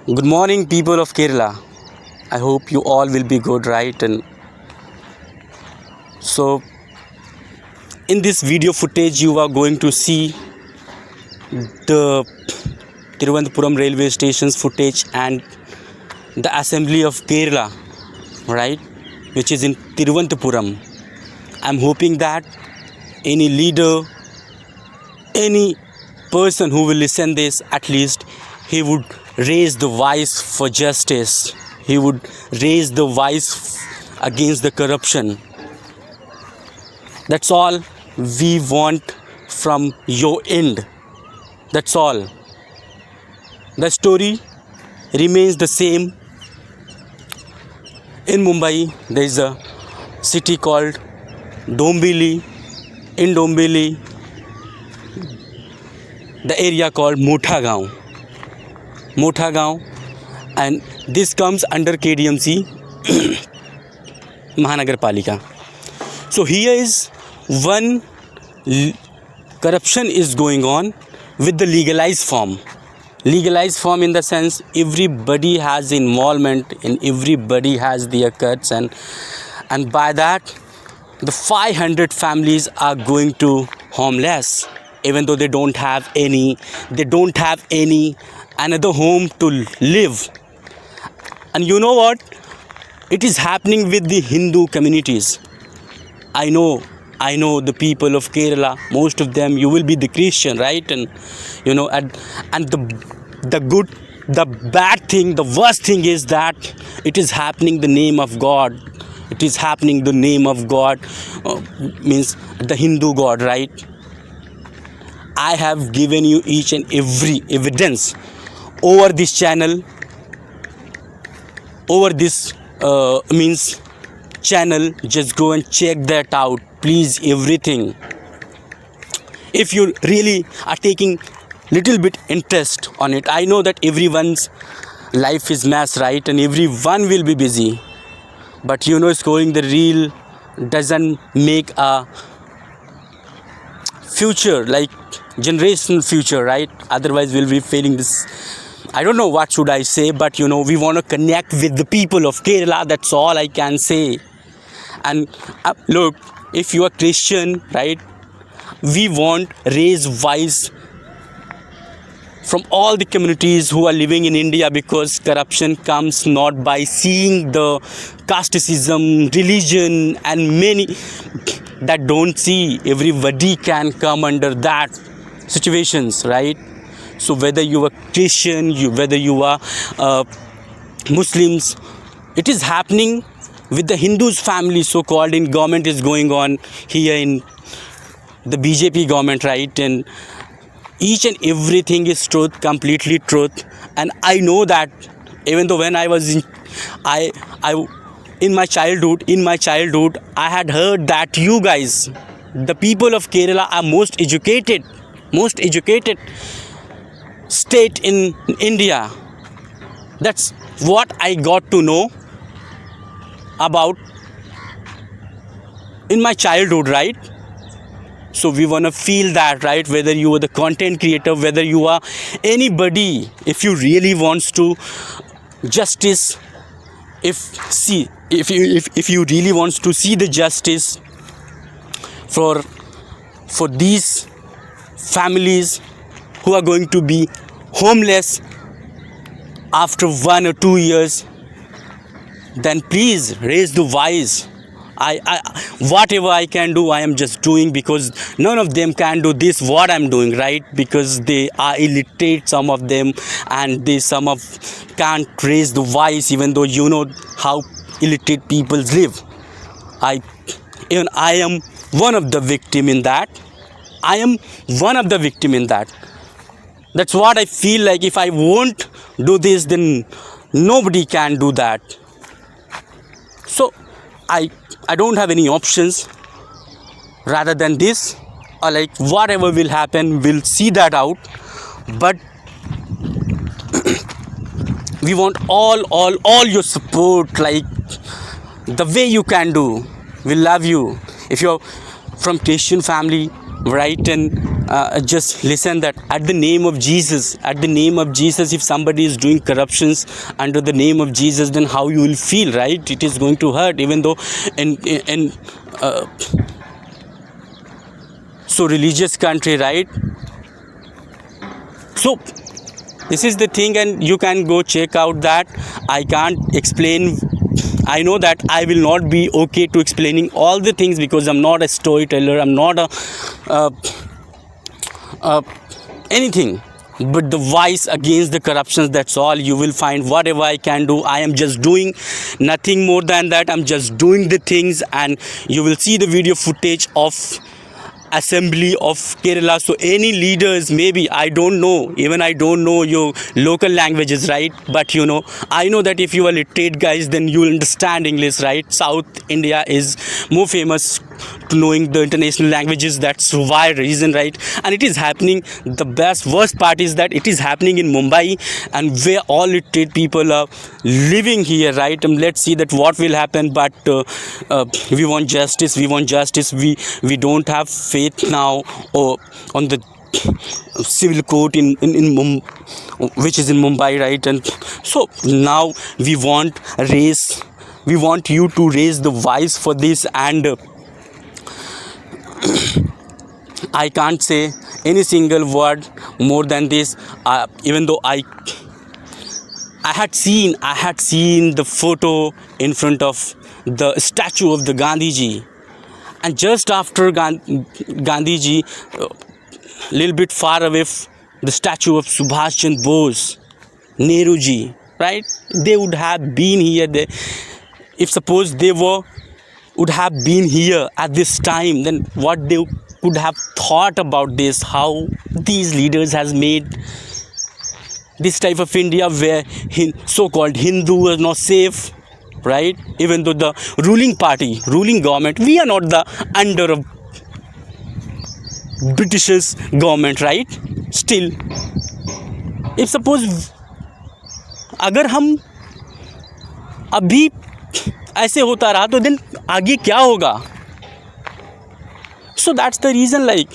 Good morning, people of Kerala. I hope you all will be good, right? And so, in this video footage, you are going to see the Thiruvananthapuram railway station's footage and the assembly of Kerala, right? Which is in Thiruvananthapuram. I'm hoping that any leader, any person who will listen this, at least he would raise the voice for justice. He would raise the voice against the corruption. That's all we want from your end. That's all. The story remains the same. In Mumbai, there is a city called Dombivli. In Dombivli, the area called Motha Gaon. And this comes under KDMC Mahanagarpalika. So here is one corruption is going on with the legalized form. Legalized form in the sense everybody has involvement and everybody has their cuts, and by that the 500 families are going to homeless, even though they don't have any another home to live. And you know what? It is happening with the Hindu communities. I know the people of Kerala, most of them, you will be the Christian, right? And you know, and the bad thing, the worst thing is that it is happening the name of God. It is happening the name of God, means the Hindu God, right? I have given you each and every evidence over this channel, over this channel. Just go and check that out, please. Everything, if you really are taking little bit interest on it. I know that everyone's life is mess, right? And everyone will be busy, but you know, scoring the reel doesn't make a future, like generational future, right? Otherwise we'll be failing this. I don't know what should I say, but you know, we want to connect with the people of Kerala. That's all I can say. And look, if you are Christian, right, we want raise voice from all the communities who are living in India, because corruption comes not by seeing the casteism, religion, and many that don't see. Everybody can come under that situations, right? So whether you are Christian, whether you are Muslims, it is happening with the Hindus family, so-called, in government is going on here in the BJP government, right? And each and everything is truth, completely truth. And I know that even though when I was in my childhood, I had heard that you guys, the people of Kerala, are most educated state in India. That's what I got to know about in my childhood, right? So we want to feel that, right? Whether you are the content creator, whether you are anybody, if you really wants to justice, if you really wants to see the justice for these families who are going to be homeless after 1 or 2 years, then please raise the voice. I whatever I can do, I am just doing, because none of them can do this what I'm doing, right? Because they are illiterate, some of them, and some of can't raise the voice, even though you know how illiterate people live. I am one of the victim in that. That's what I feel like. If I won't do this, then nobody can do that. So I don't have any options rather than this, or like whatever will happen, we'll see that out. But we want all your support, like the way you can do. We love you. If you're from Christian family, right, and just listen that at the name of Jesus, if somebody is doing corruptions under the name of Jesus, then how you will feel, right? It is going to hurt, even though in so religious country, right? So this is the thing, and you can go check out that. I can't explain. I know that I will not be okay to explaining all the things, because I'm not a storyteller, I'm not anything but the voice against the corruptions. That's all. You will find whatever I can do. I am just doing nothing more than that. I'm just doing the things, and you will see the video footage of assembly of Kerala. So any leaders, maybe I don't know, even I don't know your local languages, right? But I know that if you are literate guys, then you will understand English, right? South India is more famous to knowing the international languages. That's why reason, right? And it is happening. The worst part is that it is happening in Mumbai, and where all literate people are living here, right? And let's see that what will happen. But we want justice. We don't have faith now on the civil court in which is in Mumbai, right? And so now we want you to raise the voice for this. And I can't say any single word more than this, even though I had seen the photo in front of the statue of the Gandhiji, and just after Gandhiji, little bit far away, the statue of Subhash Chandra Bose, Nehruji, right? They would have been here. If suppose they would have been here at this time, then what they could have thought about this, how these leaders has made this type of India where so-called Hindu is not safe, right? Even though the ruling government, we are not the under of British's government, right? Still, if suppose अगर हम अभी ऐसे होता रहा, तो then आगे क्या होगा? So that's the reason, like,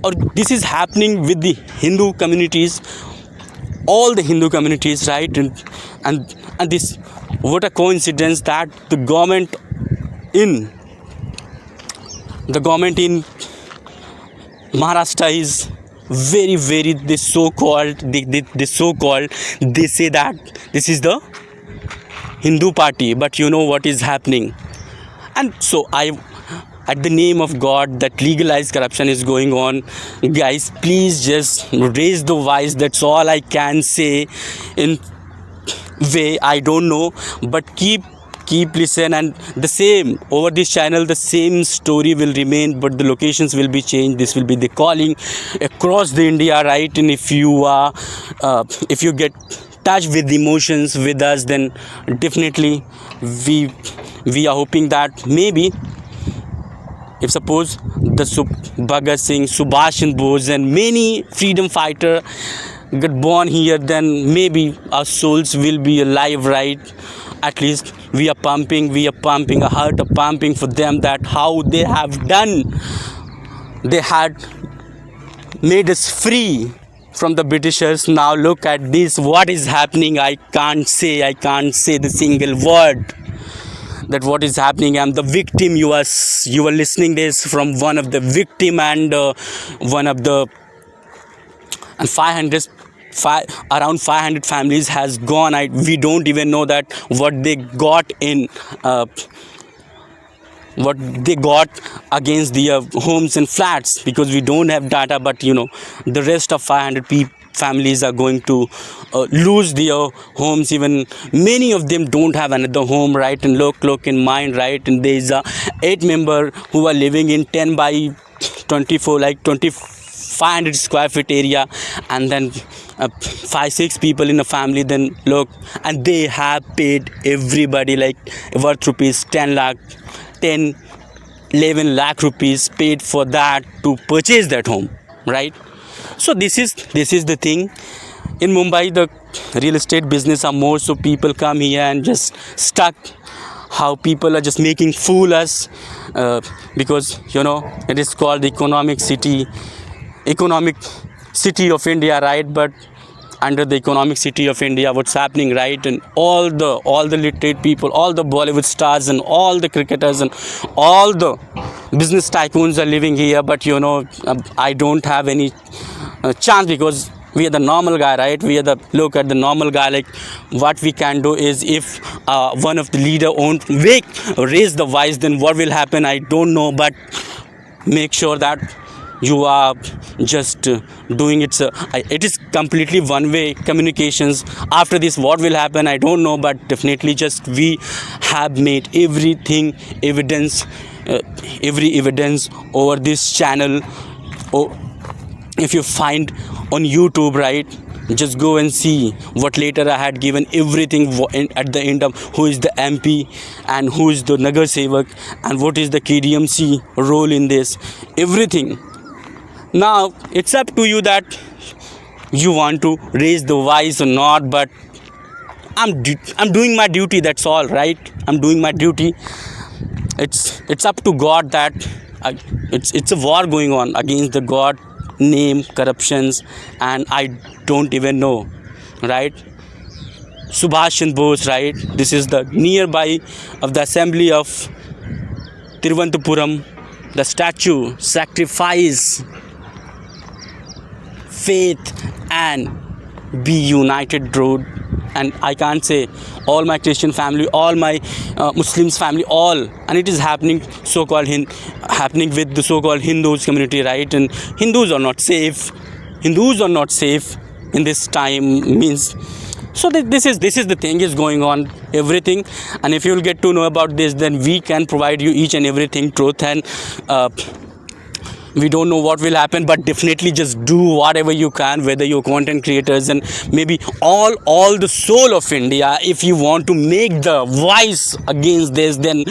or this is happening with the Hindu communities, all the Hindu communities, right? And this, what a coincidence that the government in Maharashtra is very this so-called, they say that this is the Hindu party, but you know what is happening. And so at the name of God, that legalized corruption is going on. Guys, please just raise the voice. That's all I can say. In way, I don't know, but keep listen, and the same over this channel, the same story will remain, but the locations will be changed. This will be the calling across the India, right? And if you get touched with emotions with us, then definitely we are hoping that maybe, if suppose the Bhagat Singh, Subhash Chandra Bose, and many freedom fighter get born here, then maybe our souls will be alive, right? At least we are pumping, our heart are pumping for them, that how they have done, they had made us free from the Britishers. Now look at this, what is happening. I can't say the single word that what is happening. I'm the victim. You are listening this from one of the victim, and one of the, and around 500 families has gone. We don't even know that what they got in what they got against the homes and flats, because we don't have data. But the rest of 500 families are going to lose their homes. Even many of them don't have another home, right? And look in mind, right? And there is 8 members who are living in 10 by 24, like 500 square feet area, and then 5-6 people in a family. Then look, and they have paid everybody like worth rupees 11 lakh rupees paid for that to purchase that home, right? So this is the thing. In Mumbai, the real estate business are more, so people come here and just stuck. How people are just making fool us, because it is called the economic city of India, right? But under the economic city of India, what's happening, right? And all the literate people, all the Bollywood stars, and all the cricketers, and all the business tycoons are living here. But I don't have any chance, because we are the normal guy, right? We are the look at the normal guy. Like, what we can do is, if one of the leader won't raise the voice, then what will happen, I don't know. But make sure that you are just doing it is completely one way communications. After this, what will happen, I don't know. But definitely, just we have made every evidence over this channel. Oh, if you find on YouTube, right, just go and see what later I had given everything at the end of who is the MP and who is the Nagar Sevak and what is the KDMC role in this, everything. Now it's up to you that you want to raise the voice or not. But I'm doing my duty, that's all, right? I'm doing my duty. It's up to God that it's a war going on against the God name corruptions, and I don't even know, right? Subhash Chandra Bose, right? This is the nearby of the assembly of Tiruvananthapuram. The statue sacrifice faith and be united road. And I can't say all my Christian family, all my Muslims family, all, and it is happening happening with the so-called Hindus community, right? And Hindus are not safe in this time, means. So this is the thing is going on, everything. And if you will get to know about this, then we can provide you each and everything truth. And we don't know what will happen, but definitely just do whatever you can, whether you're content creators and maybe all the soul of India. If you want to make the voice against this, then